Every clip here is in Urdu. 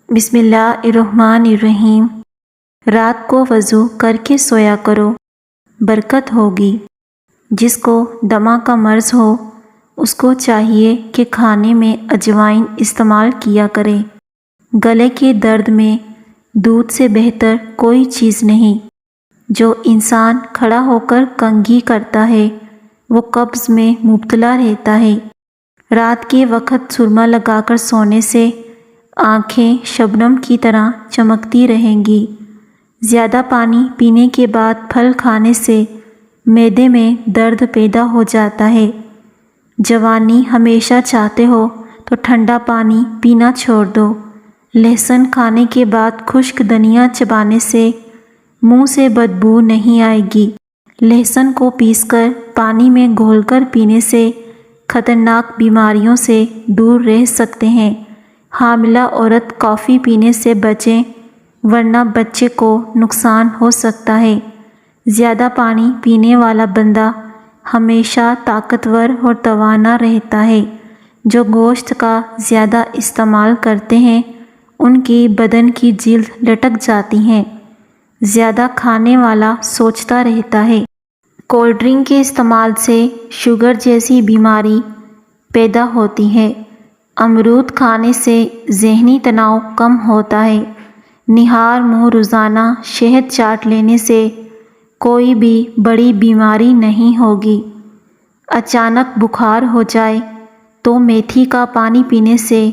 بسم اللہ الرحمن الرحیم۔ رات کو وضو کر کے سویا کرو، برکت ہوگی۔ جس کو دمہ کا مرض ہو اس کو چاہیے کہ کھانے میں اجوائن استعمال کیا کرے۔ گلے کے درد میں دودھ سے بہتر کوئی چیز نہیں۔ جو انسان کھڑا ہو کر کنگھی کرتا ہے وہ قبض میں مبتلا رہتا ہے۔ رات کے وقت سرما لگا کر سونے سے آنکھیں شبنم کی طرح چمکتی رہیں گی۔ زیادہ پانی پینے کے بعد پھل کھانے سے معدے میں درد پیدا ہو جاتا ہے۔ جوانی ہمیشہ چاہتے ہو تو ٹھنڈا پانی پینا چھوڑ دو۔ لہسن کھانے کے بعد خشک دھنیا چبانے سے منہ سے بدبو نہیں آئے گی۔ لہسن کو پیس کر پانی میں گھول کر پینے سے خطرناک بیماریوں سے دور رہ سکتے ہیں۔ حاملہ عورت کافی پینے سے بچیں ورنہ بچے کو نقصان ہو سکتا ہے۔ زیادہ پانی پینے والا بندہ ہمیشہ طاقتور اور توانا رہتا ہے۔ جو گوشت کا زیادہ استعمال کرتے ہیں ان کی بدن کی جلد لٹک جاتی ہے۔ زیادہ کھانے والا سوچتا رہتا ہے۔ کولڈ ڈرنک کے استعمال سے شوگر جیسی بیماری پیدا ہوتی ہے۔ امرود کھانے سے ذہنی تناؤ کم ہوتا ہے۔ نہار منہ روزانہ شہد چاٹ لینے سے کوئی بھی بڑی بیماری نہیں ہوگی۔ اچانک بخار ہو جائے تو میتھی کا پانی پینے سے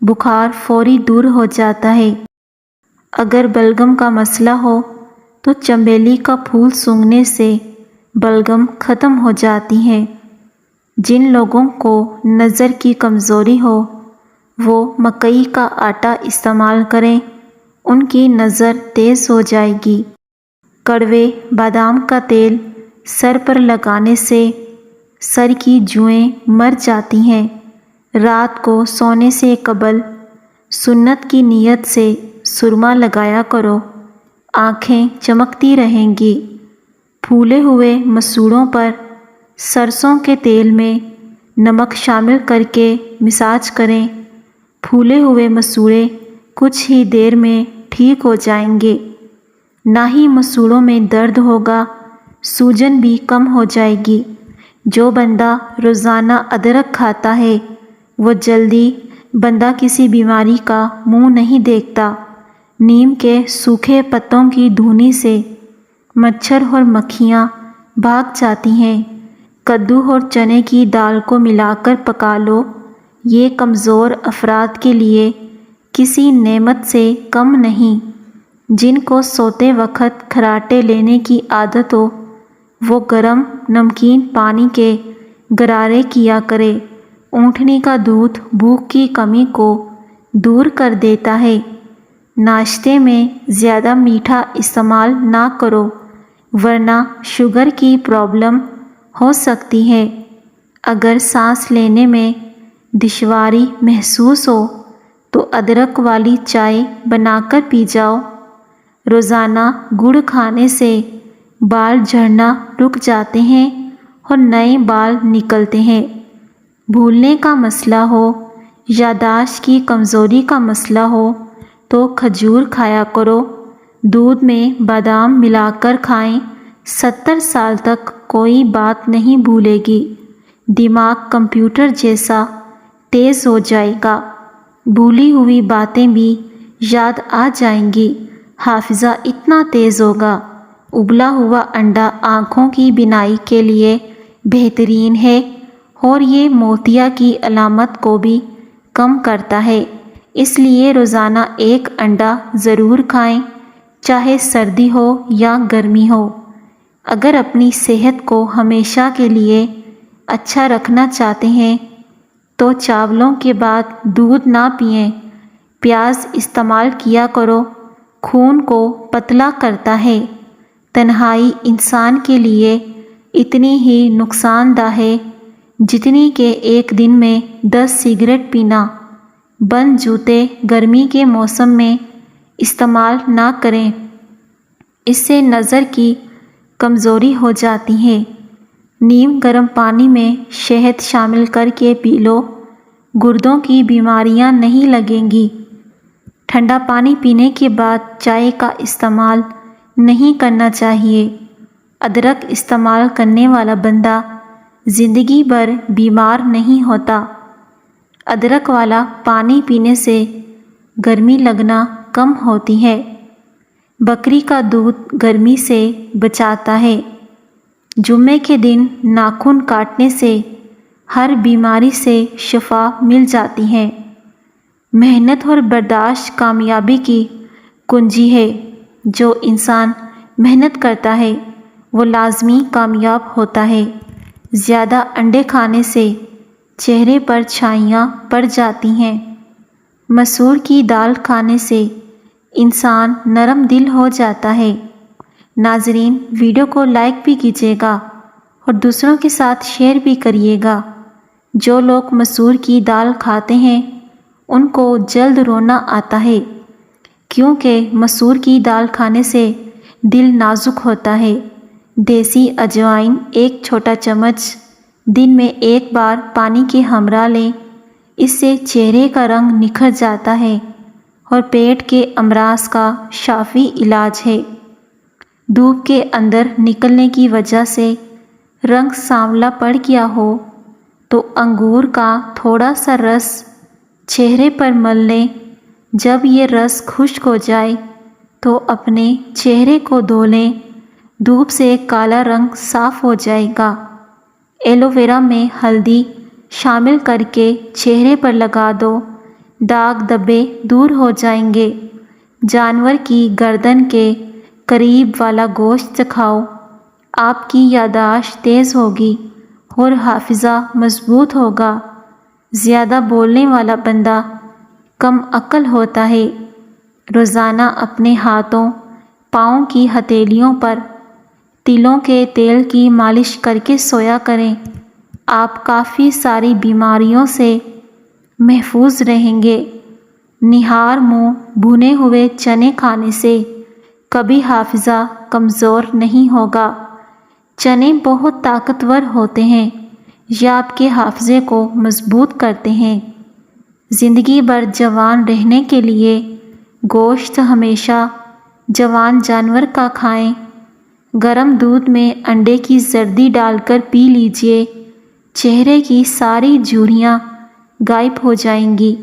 بخار فوری دور ہو جاتا ہے۔ اگر بلغم کا مسئلہ ہو تو چنبیلی کا پھول سونگھنے سے بلغم ختم ہو جاتی ہے۔ جن لوگوں کو نظر کی کمزوری ہو وہ مکئی کا آٹا استعمال کریں، ان کی نظر تیز ہو جائے گی۔ کڑوے بادام کا تیل سر پر لگانے سے سر کی جوئیں مر جاتی ہیں۔ رات کو سونے سے قبل سنت کی نیت سے سرما لگایا کرو، آنکھیں چمکتی رہیں گی۔ پھولے ہوئے مسوڑوں پر سرسوں کے تیل میں نمک شامل کر کے مساج کریں۔ پھولے ہوئے مسوڑے کچھ ہی دیر میں ٹھیک ہو جائیں گے۔ نہ ہی مسوڑوں میں درد ہوگا، سوجن بھی کم ہو جائے گی۔ جو بندہ روزانہ ادرک کھاتا ہے وہ جلدی بندہ کسی بیماری کا منہ نہیں دیکھتا۔ نیم کے سوکھے پتوں کی دھونی سے مچھر اور مکھیاں بھاگ جاتی ہیں۔ کدو اور چنے کی دال کو ملا کر پکا لو، یہ کمزور افراد کے لیے کسی نعمت سے کم نہیں۔ جن کو سوتے وقت کھراٹے لینے کی عادت ہو وہ گرم نمکین پانی کے غرارے کیا کرے۔ اونٹنی کا دودھ بھوک کی کمی کو دور کر دیتا ہے۔ ناشتے میں زیادہ میٹھا استعمال نہ کرو ورنہ شوگر کی پرابلم ہو سکتی ہے۔ اگر سانس لینے میں دشواری محسوس ہو تو ادرک والی چائے بنا کر پی جاؤ۔ روزانہ گڑ کھانے سے بال جھڑنا رک جاتے ہیں اور نئے بال نکلتے ہیں۔ بھولنے کا مسئلہ ہو، یادداشت کی کمزوری کا مسئلہ ہو تو کھجور کھایا کرو۔ دودھ میں بادام ملا کر کھائیں، 70 سال تک کوئی بات نہیں بھولے گی۔ دماغ کمپیوٹر جیسا تیز ہو جائے گا، بھولی ہوئی باتیں بھی یاد آ جائیں گی۔ حافظہ اتنا تیز ہوگا۔ ابلا ہوا انڈا آنکھوں کی بینائی کے لیے بہترین ہے اور یہ موتیا کی علامت کو بھی کم کرتا ہے۔ اس لیے روزانہ ایک انڈا ضرور کھائیں، چاہے سردی ہو یا گرمی ہو۔ اگر اپنی صحت کو ہمیشہ کے لیے اچھا رکھنا چاہتے ہیں تو چاولوں کے بعد دودھ نہ پئیں، پیاز استعمال کیا کرو، خون کو پتلا کرتا ہے۔ تنہائی انسان کے لیے اتنی ہی نقصان دہ ہے جتنی کہ ایک دن میں 10 سگریٹ پینا۔ بند جوتے گرمی کے موسم میں استعمال نہ کریں، اس سے نظر کی کمزوری ہو جاتی ہے۔ نیم گرم پانی میں شہد شامل کر کے پی لو، گردوں کی بیماریاں نہیں لگیں گی۔ ٹھنڈا پانی پینے کے بعد چائے کا استعمال نہیں کرنا چاہیے۔ ادرک استعمال کرنے والا بندہ زندگی بھر بیمار نہیں ہوتا۔ ادرک والا پانی پینے سے گرمی لگنا کم ہوتی ہے۔ بکری کا دودھ گرمی سے بچاتا ہے۔ جمعے کے دن ناخن کاٹنے سے ہر بیماری سے شفا مل جاتی ہے۔ محنت اور برداشت کامیابی کی کنجی ہے۔ جو انسان محنت کرتا ہے وہ لازمی کامیاب ہوتا ہے۔ زیادہ انڈے کھانے سے چہرے پر چھائیاں پڑ جاتی ہیں۔ مسور کی دال کھانے سے انسان نرم دل ہو جاتا ہے۔ ناظرین، ویڈیو کو لائک بھی کیجیے گا اور دوسروں کے ساتھ شیئر بھی کریے گا۔ جو لوگ مسور کی دال کھاتے ہیں ان کو جلد رونا آتا ہے، کیونکہ مسور کی دال کھانے سے دل نازک ہوتا ہے۔ دیسی اجوائن 1 چھوٹا چمچ دن میں 1 بار پانی کے ہمراہ لیں۔ اس سے چہرے کا رنگ نکھر جاتا ہے اور پیٹ کے امراض کا شافی علاج ہے۔ دھوپ کے اندر نکلنے کی وجہ سے رنگ سانولا پڑ گیا ہو تو انگور کا تھوڑا سا رس چہرے پر مل لیں۔ جب یہ رس خشک ہو جائے تو اپنے چہرے کو دھو لیں۔ دھوپ سے کالا رنگ صاف ہو جائے گا۔ ایلو ویرا میں ہلدی شامل کر کے چہرے پر لگا دو، داغ دھبے دور ہو جائیں گے۔ جانور کی گردن کے قریب والا گوشت کھاؤ، آپ کی یادداشت تیز ہوگی اور حافظہ مضبوط ہوگا۔ زیادہ بولنے والا بندہ کم عقل ہوتا ہے۔ روزانہ اپنے ہاتھوں پاؤں کی ہتھیلیوں پر تلوں کے تیل کی مالش کر کے سویا کریں۔ آپ کافی ساری بیماریوں سے محفوظ رہیں گے۔ نہار منہ بھنے ہوئے چنے کھانے سے کبھی حافظہ کمزور نہیں ہوگا۔ چنے بہت طاقتور ہوتے ہیں۔ یہ آپ کے حافظے کو مضبوط کرتے ہیں۔ زندگی بھر جوان رہنے کے لیے گوشت ہمیشہ جوان جانور کا کھائیں۔ گرم دودھ میں انڈے کی زردی ڈال کر پی لیجئے۔ چہرے کی ساری جھریاں غائب ہو جائیں گی۔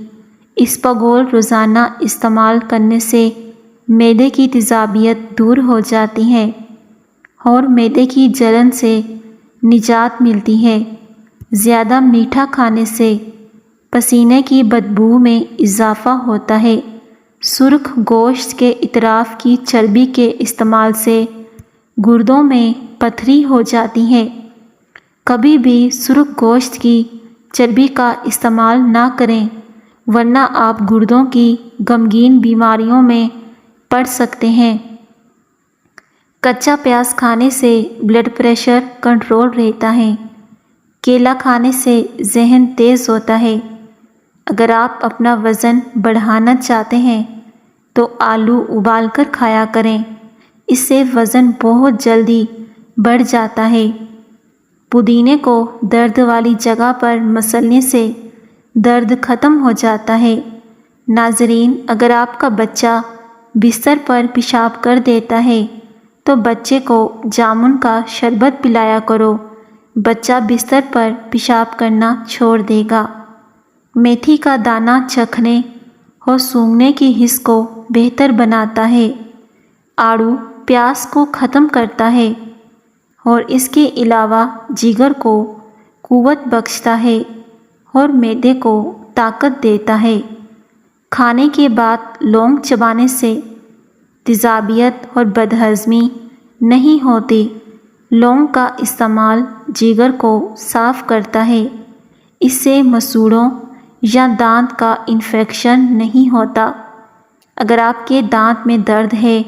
اسپاغول روزانہ استعمال کرنے سے معدے کی تیزابیت دور ہو جاتی ہے اور معدے کی جلن سے نجات ملتی ہے۔ زیادہ میٹھا کھانے سے پسینے کی بدبو میں اضافہ ہوتا ہے۔ سرخ گوشت کے اطراف کی چربی کے استعمال سے گردوں میں پتھری ہو جاتی ہے۔ کبھی بھی سرخ گوشت کی چربی کا استعمال نہ کریں، ورنہ آپ گردوں کی غمگین بیماریوں میں پڑ سکتے ہیں۔ کچا پیاز کھانے سے بلڈ پریشر کنٹرول رہتا ہے۔ کیلا کھانے سے ذہن تیز ہوتا ہے۔ اگر آپ اپنا وزن بڑھانا چاہتے ہیں تو آلو ابال کر کھایا کریں، اس سے وزن بہت جلدی بڑھ جاتا ہے۔ پودینے کو درد والی جگہ پر مسلنے سے درد ختم ہو جاتا ہے۔ ناظرین، اگر آپ کا بچہ بستر پر پیشاب کر دیتا ہے تو بچے کو جامن کا شربت پلایا کرو، بچہ بستر پر پیشاب کرنا چھوڑ دے گا۔ میتھی کا دانہ چکھنے اور سونگھنے کی حس کو بہتر بناتا ہے۔ آڑو پیاس کو ختم کرتا ہے اور اس کے علاوہ جگر کو قوت بخشتا ہے اور معدے کو طاقت دیتا ہے۔ کھانے کے بعد لونگ چبانے سے تیزابیت اور بدہضمی نہیں ہوتی۔ لونگ کا استعمال جگر کو صاف کرتا ہے۔ اس سے مسوڑھوں یا دانت کا انفیکشن نہیں ہوتا۔ اگر آپ کے دانت میں درد ہے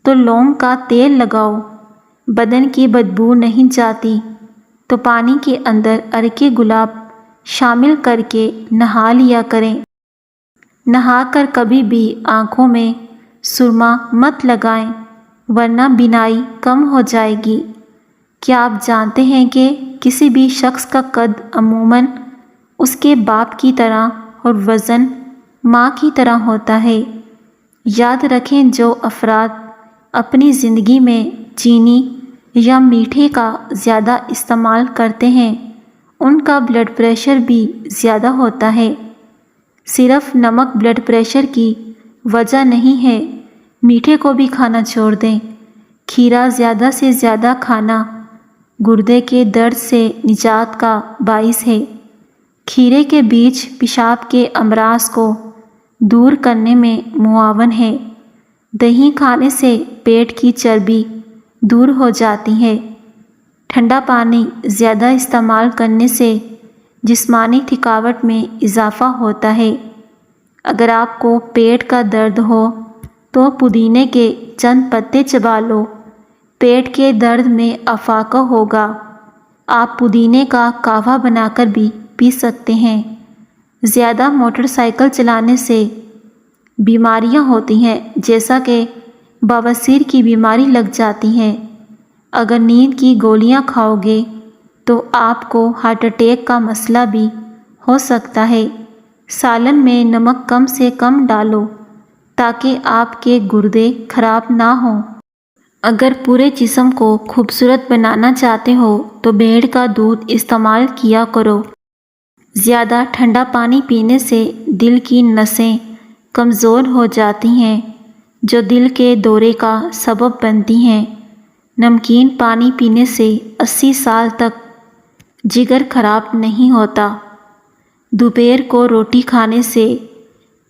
تو لونگ کا تیل لگاؤ، بدن کی بدبو نہیں جاتی تو پانی کے اندر عرق گلاب شامل کر کے نہا لیا کریں۔ نہا کر کبھی بھی آنکھوں میں سرما مت لگائیں، ورنہ بینائی کم ہو جائے گی۔ کیا آپ جانتے ہیں کہ کسی بھی شخص کا قد عموماً اس کے باپ کی طرح اور وزن ماں کی طرح ہوتا ہے؟ یاد رکھیں جو افراد اپنی زندگی میں چینی یا میٹھے کا زیادہ استعمال کرتے ہیں ان کا بلڈ پریشر بھی زیادہ ہوتا ہے۔ صرف نمک بلڈ پریشر کی وجہ نہیں ہے، میٹھے کو بھی کھانا چھوڑ دیں۔ کھیرا زیادہ سے زیادہ کھانا گردے کے درد سے نجات کا باعث ہے۔ کھیرے کے بیج پیشاب کے امراض کو دور کرنے میں معاون ہے۔ دہی کھانے سے پیٹ کی چربی دور ہو جاتی ہے۔ ٹھنڈا پانی زیادہ استعمال کرنے سے جسمانی تھکاوٹ میں اضافہ ہوتا ہے۔ اگر آپ کو پیٹ کا درد ہو تو پودینے کے چند پتے چبا لو، پیٹ کے درد میں افاقہ ہوگا۔ آپ پودینے کا قہوہ بنا کر بھی پی سکتے ہیں۔ زیادہ موٹر سائیکل چلانے سے بیماریاں ہوتی ہیں، جیسا کہ بواسیر کی بیماری لگ جاتی ہے۔ اگر نیند کی گولیاں کھاؤ گے تو آپ کو ہارٹ اٹیک کا مسئلہ بھی ہو سکتا ہے۔ سالن میں نمک کم سے کم ڈالو تاکہ آپ کے گردے خراب نہ ہوں۔ اگر پورے جسم کو خوبصورت بنانا چاہتے ہو تو بھیڑ کا دودھ استعمال کیا کرو۔ زیادہ ٹھنڈا پانی پینے سے دل کی نسیں کمزور ہو جاتی ہیں جو دل کے دورے کا سبب بنتی ہیں۔ نمکین پانی پینے سے 80 سال تک جگر خراب نہیں ہوتا۔ دوپہر کو روٹی کھانے سے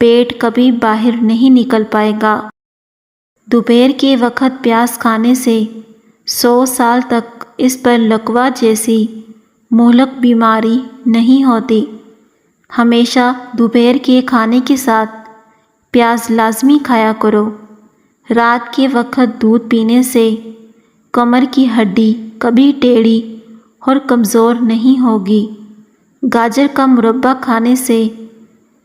پیٹ کبھی باہر نہیں نکل پائے گا۔ دوپہر کے وقت پیاز کھانے سے 100 سال تک اس پر لکوہ جیسی مہلک بیماری نہیں ہوتی۔ ہمیشہ دوپہر کے کھانے کے ساتھ پیاز لازمی کھایا کرو۔ رات کے وقت دودھ پینے سے کمر کی ہڈی کبھی ٹیڑھی اور کمزور نہیں ہوگی۔ گاجر کا مربع کھانے سے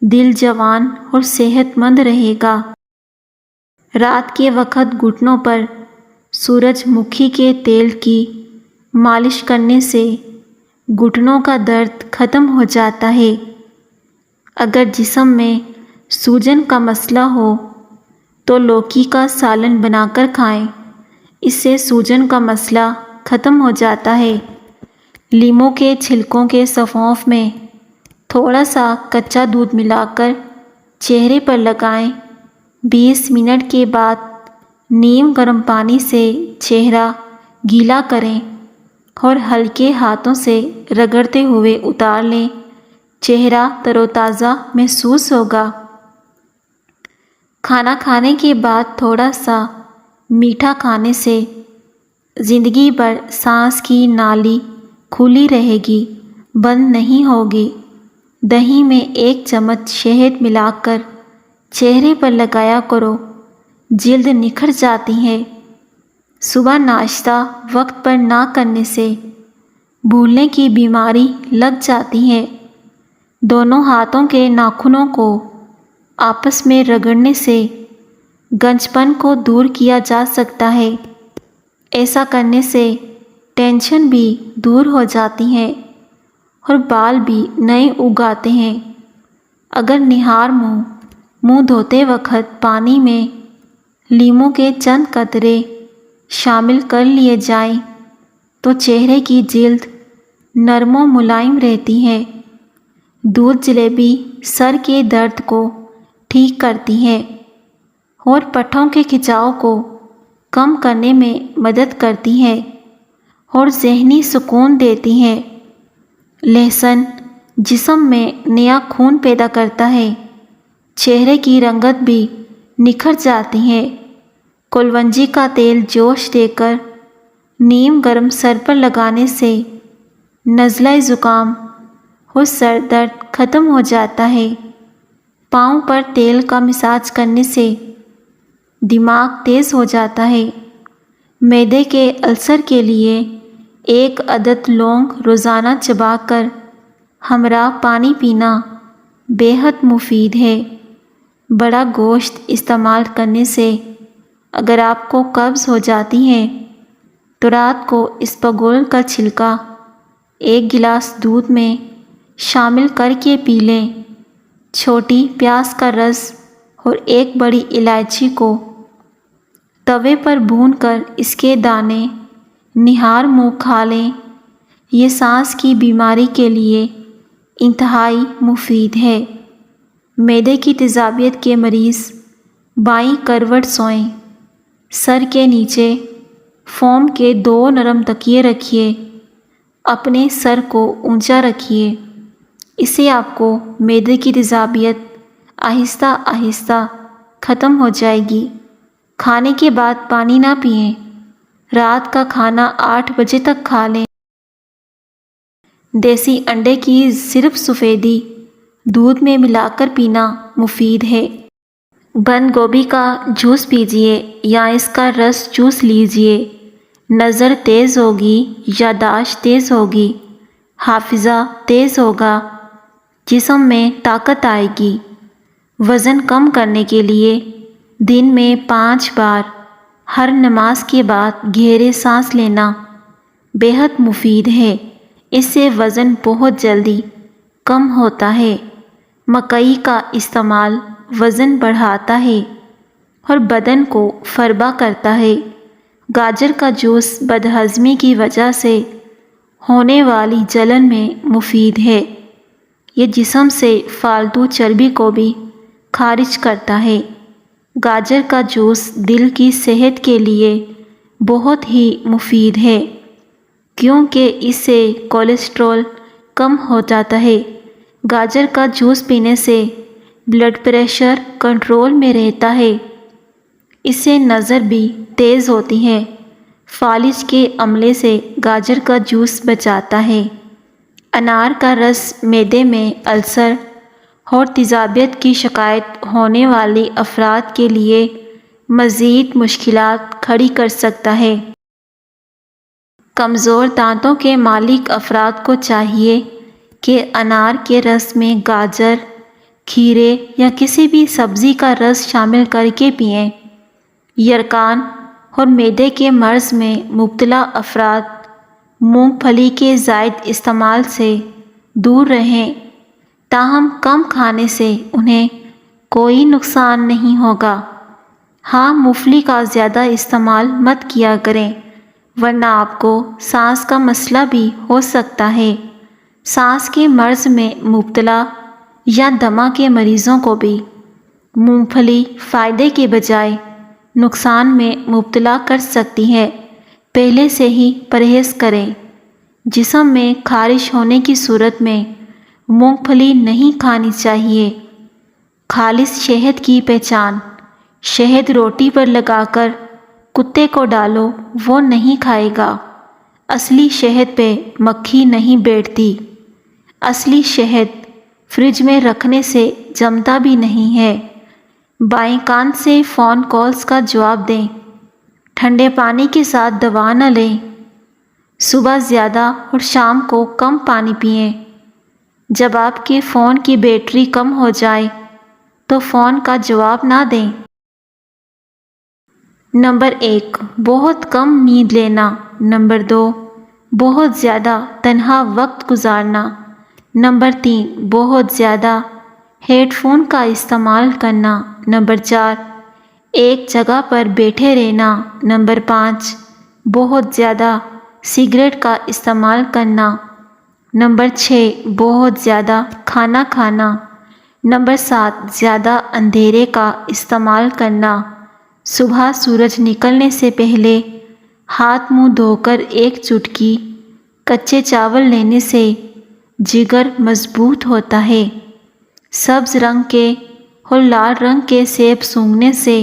دل جوان اور صحت مند رہے گا۔ رات کے وقت گھٹنوں پر سورج مکھی کے تیل کی مالش کرنے سے گھٹنوں کا درد ختم ہو جاتا ہے۔ اگر جسم میں سوجن کا مسئلہ ہو تو لوکی کا سالن بنا کر کھائیں، اس سے سوجن کا مسئلہ ختم ہو جاتا ہے۔ لیموں کے چھلکوں کے صفوف میں تھوڑا سا کچا دودھ ملا کر چہرے پر لگائیں۔ 20 منٹ کے بعد نیم گرم پانی سے چہرہ گیلا کریں اور ہلکے ہاتھوں سے رگڑتے ہوئے اتار لیں۔ چہرہ تر و تازہ محسوس ہوگا۔ کھانا کھانے کے بعد تھوڑا سا میٹھا کھانے سے زندگی بھر سانس کی نالی کھلی رہے گی، بند نہیں ہوگی۔ دہی میں 1 چمچ شہد ملا کر چہرے پر لگایا کرو، جلد نکھر جاتی ہے۔ صبح ناشتہ وقت پر نہ کرنے سے بھولنے کی بیماری لگ جاتی ہے۔ دونوں ہاتھوں کے ناخنوں کو آپس میں رگڑنے سے گنجپن کو دور کیا جا سکتا ہے۔ ایسا کرنے سے ٹینشن بھی دور ہو جاتی ہے اور بال بھی نئے اگ آتے ہیں۔ اگر نہار منہ دھوتے وقت پانی میں لیموں کے چند قطرے شامل کر لیے جائیں تو چہرے کی جلد نرم و ملائم رہتی ہے۔ دودھ جلیبی سر کے درد کو ٹھیک کرتی ہے اور پٹھوں کے کھچاؤ کو کم کرنے میں مدد کرتی ہے اور ذہنی سکون دیتی ہے۔ لہسن جسم میں نیا خون پیدا کرتا ہے، چہرے کی رنگت بھی نکھر جاتی ہے۔ کلونجی کا تیل جوش دے کر نیم گرم سر پر لگانے سے نزلہ زکام اور سر درد ختم ہو جاتا ہے۔ پاؤں پر تیل کا مساج کرنے سے دماغ تیز ہو جاتا ہے۔ معدے کے السر کے لیے 1 عدد لونگ روزانہ چبا کر ہمراہ پانی پینا بے حد مفید ہے۔ بڑا گوشت استعمال کرنے سے اگر آپ کو قبض ہو جاتی ہے تو رات کو اسپغول کا چھلکا 1 گلاس دودھ میں شامل کر کے پی لیں۔ چھوٹی پیاز کا رس اور ایک بڑی الائچی کو توے پر بھون کر اس کے دانے نہار منہ کھا لیں۔ یہ سانس کی بیماری کے لیے انتہائی مفید ہے۔ معدے کی تیزابیت کے مریض بائیں کروٹ سوئیں۔ سر کے نیچے فوم کے 2 نرم تکیے رکھیے۔ اپنے سر کو اونچا رکھیے۔ اس سے آپ کو معدے کی تیزابیت آہستہ آہستہ ختم ہو جائے گی۔ کھانے کے بعد پانی نہ پئیں۔ رات کا کھانا 8 بجے تک کھا لیں۔ دیسی انڈے کی صرف سفیدی دودھ میں ملا کر پینا مفید ہے۔ بند گوبھی کا جوس پیجیے یا اس کا رس چوس لیجیے۔ نظر تیز ہوگی، یادداشت تیز ہوگی، حافظہ تیز ہوگا، جسم میں طاقت آئے گی۔ وزن کم کرنے کے لیے دن میں 5 بار ہر نماز کے بعد گہرے سانس لینا بہت مفید ہے۔ اس سے وزن بہت جلدی کم ہوتا ہے۔ مکئی کا استعمال وزن بڑھاتا ہے اور بدن کو فربا کرتا ہے۔ گاجر کا جوس بدہضمی کی وجہ سے ہونے والی جلن میں مفید ہے۔ یہ جسم سے فالتو چربی کو بھی خارج کرتا ہے۔ گاجر کا جوس دل کی صحت کے لیے بہت ہی مفید ہے کیونکہ اس سے کولیسٹرول کم ہو جاتا ہے۔ گاجر کا جوس پینے سے بلڈ پریشر کنٹرول میں رہتا ہے۔ اس سے نظر بھی تیز ہوتی ہے۔ فالج کے عملے سے گاجر کا جوس بچاتا ہے۔ انار کا رس معدے میں السر اور تیزابیت کی شکایت ہونے والے افراد کے لیے مزید مشکلات کھڑی کر سکتا ہے۔ کمزور دانتوں کے مالک افراد کو چاہیے کہ انار کے رس میں گاجر، کھیرے یا کسی بھی سبزی کا رس شامل کر کے پئیں۔ یرقان اور معدے کے مرض میں مبتلا افراد مونگ پھلی کے زائد استعمال سے دور رہیں۔ تاہم کم کھانے سے انہیں کوئی نقصان نہیں ہوگا۔ ہاں، مونگ پھلی کا زیادہ استعمال مت کیا کریں ورنہ آپ کو سانس کا مسئلہ بھی ہو سکتا ہے۔ سانس کے مرض میں مبتلا یا دمہ کے مریضوں کو بھی مونگ پھلی فائدے کے بجائے نقصان میں مبتلا کر سکتی ہے۔ پہلے سے ہی پرہیز کریں۔ جسم میں خارش ہونے کی صورت میں مونگ پھلی نہیں کھانی چاہیے۔ خالص شہد کی پہچان۔ شہد روٹی پر لگا کر کتے کو ڈالو، وہ نہیں کھائے گا۔ اصلی شہد پہ مکھی نہیں بیٹھتی۔ اصلی شہد فریج میں رکھنے سے جمتا بھی نہیں ہے۔ بائیں کان سے فون کالز کا جواب دیں۔ ٹھنڈے پانی کے ساتھ دوا نہ لیں۔ صبح زیادہ اور شام کو کم پانی پئیں۔ جب آپ کے فون کی بیٹری کم ہو جائے تو فون کا جواب نہ دیں۔ نمبر 1، بہت کم نیند لینا۔ نمبر 2، بہت زیادہ تنہا وقت گزارنا۔ نمبر 3، بہت زیادہ ہیڈ فون کا استعمال کرنا۔ نمبر 4، ایک جگہ پر بیٹھے رہنا۔ نمبر 5، بہت زیادہ سگریٹ کا استعمال کرنا۔ نمبر 6، بہت زیادہ کھانا کھانا۔ نمبر 7، زیادہ اندھیرے کا استعمال کرنا۔ صبح سورج نکلنے سے پہلے ہاتھ منہ دھو کر ایک چٹکی کچے چاول لینے سے جگر مضبوط ہوتا ہے۔ سبز رنگ کے اور لال رنگ کے سیب سونگھنے سے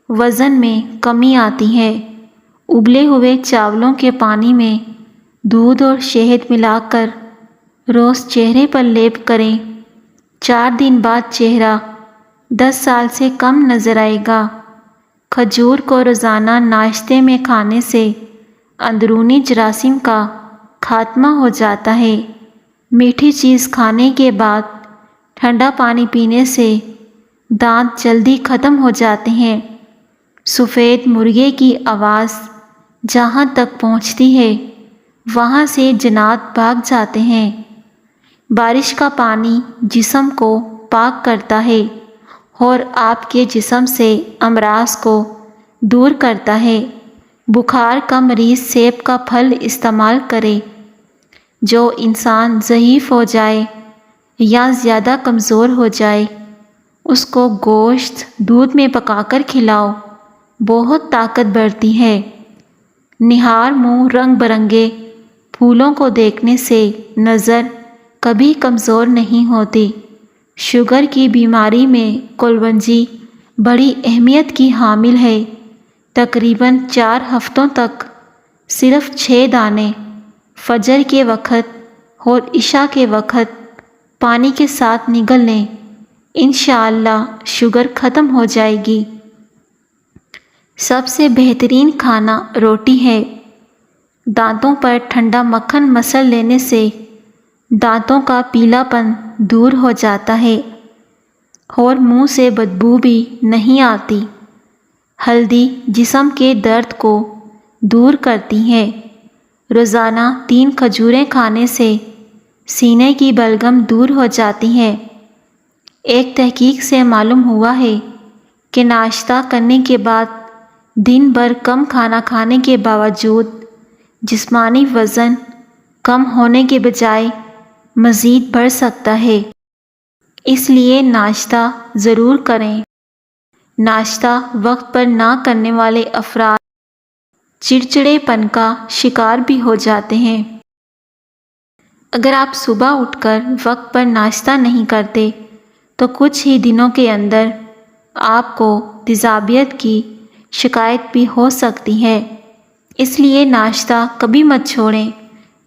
وزن میں کمی آتی ہے۔ ابلے ہوئے چاولوں کے پانی میں دودھ اور شہد ملا کر روز چہرے پر لیپ کریں۔ 4 دن بعد چہرہ 10 سال سے کم نظر آئے گا۔ کھجور کو روزانہ ناشتے میں کھانے سے اندرونی جراثیم کا خاتمہ ہو جاتا ہے۔ میٹھی چیز کھانے کے بعد ٹھنڈا پانی پینے سے دانت جلدی ختم ہو جاتے ہیں۔ سفید مرغے کی آواز جہاں تک پہنچتی ہے وہاں سے جنات بھاگ جاتے ہیں۔ بارش کا پانی جسم کو پاک کرتا ہے اور آپ کے جسم سے امراض کو دور کرتا ہے۔ بخار کا مریض سیب کا پھل استعمال کرے۔ جو انسان ضعیف ہو جائے یا زیادہ کمزور ہو جائے اس کو گوشت دودھ میں پکا کر کھلاؤ، بہت طاقت بڑھتی ہے۔ نہار منہ رنگ برنگے پھولوں کو دیکھنے سے نظر کبھی کمزور نہیں ہوتی۔ شوگر کی بیماری میں کلونجی بڑی اہمیت کی حامل ہے۔ تقریباً 4 ہفتوں تک صرف 6 دانے فجر کے وقت اور عشاء کے وقت پانی کے ساتھ نگل لیں، انشاءاللہ شوگر ختم ہو جائے گی۔ سب سے بہترین کھانا روٹی ہے۔ دانتوں پر ٹھنڈا مکھن مسل لینے سے دانتوں کا پیلا پن دور ہو جاتا ہے اور منہ سے بدبو بھی نہیں آتی۔ ہلدی جسم کے درد کو دور کرتی ہے۔ روزانہ 3 کھجوریں کھانے سے سینے کی بلغم دور ہو جاتی ہے۔ ایک تحقیق سے معلوم ہوا ہے کہ ناشتہ کرنے کے بعد دن بھر کم کھانا کھانے کے باوجود جسمانی وزن کم ہونے کے بجائے مزید بڑھ سکتا ہے۔ اس لیے ناشتہ ضرور کریں۔ ناشتہ وقت پر نہ کرنے والے افراد چڑچڑے پن کا شکار بھی ہو جاتے ہیں۔ اگر آپ صبح اٹھ کر وقت پر ناشتہ نہیں کرتے تو کچھ ہی دنوں کے اندر آپ کو تیزابیت کی شکایت بھی ہو سکتی ہے۔ اس لیے ناشتہ کبھی مت چھوڑیں،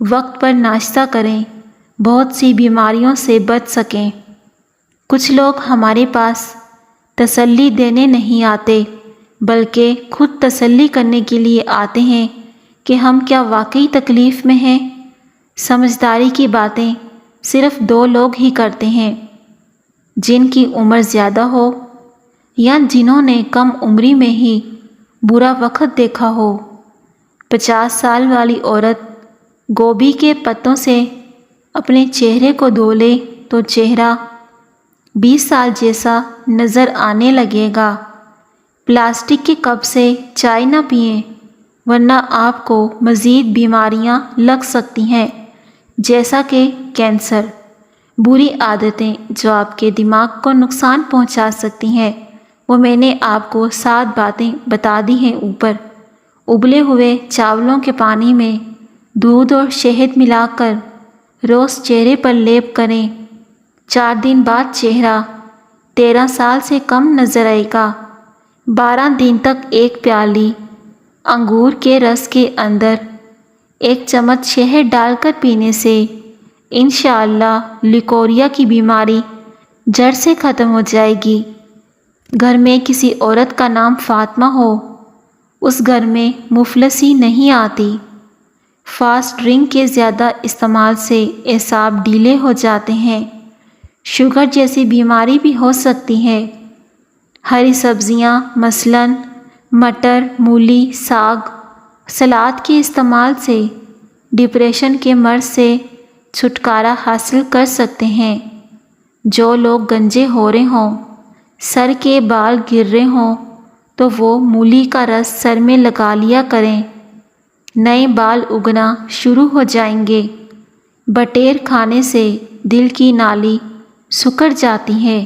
وقت پر ناشتہ کریں، بہت سی بیماریوں سے بچ سکیں۔ کچھ لوگ ہمارے پاس تسلی دینے نہیں آتے بلکہ خود تسلی کرنے کے لیے آتے ہیں کہ ہم کیا واقعی تکلیف میں ہیں۔ سمجھداری کی باتیں صرف 2 لوگ ہی کرتے ہیں، جن کی عمر زیادہ ہو یا جنہوں نے کم عمری میں ہی برا وقت دیکھا ہو۔ 50 سال والی عورت گوبھی کے پتوں سے اپنے چہرے کو دھو لے تو چہرہ 20 سال جیسا نظر آنے لگے گا۔ پلاسٹک کے کپ سے چائے نہ پئیں ورنہ آپ کو مزید بیماریاں لگ سکتی ہیں جیسا کہ کینسر۔ بری عادتیں جو آپ کے دماغ کو نقصان پہنچا سکتی ہیں وہ میں نے آپ کو 7 باتیں بتا دی ہیں اوپر۔ ابلے ہوئے چاولوں کے پانی میں دودھ اور شہد ملا کر روز چہرے پر لیپ کریں۔ 4 دن بعد چہرہ 13 سال سے کم نظر آئے گا۔ 12 دن تک 1 پیالی انگور کے رس کے اندر 1 چمچ شہد ڈال کر پینے سے انشاءاللہ لیکوریا کی بیماری جڑ سے ختم ہو جائے گی۔ گھر میں کسی عورت کا نام فاطمہ ہو، اس گھر میں مفلسی نہیں آتی۔ فاسٹ ڈرنک کے زیادہ استعمال سے اعصاب ڈھیلے ہو جاتے ہیں، شوگر جیسی بیماری بھی ہو سکتی ہے۔ ہری سبزیاں مثلاً مٹر، مولی، ساگ، سلاد کے استعمال سے ڈپریشن کے مرض سے چھٹکارا حاصل کر سکتے ہیں۔ جو لوگ گنجے ہو رہے ہوں، سر کے بال گر رہے ہوں تو وہ مولی کا رس سر میں لگا لیا کریں، نئے بال اگنا شروع ہو جائیں گے۔ بٹیر کھانے سے دل کی نالی سکڑ جاتی ہے۔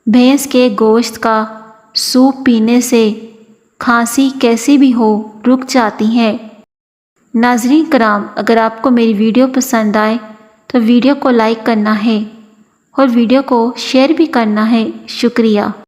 بھینس کے گوشت کا سوپ پینے سے کھانسی کیسی بھی ہو رک جاتی ہے۔ ناظرین کرام، اگر آپ کو میری ویڈیو پسند آئے تو ویڈیو کو لائک کرنا ہے اور ویڈیو کو شیئر بھی کرنا ہے۔ شکریہ۔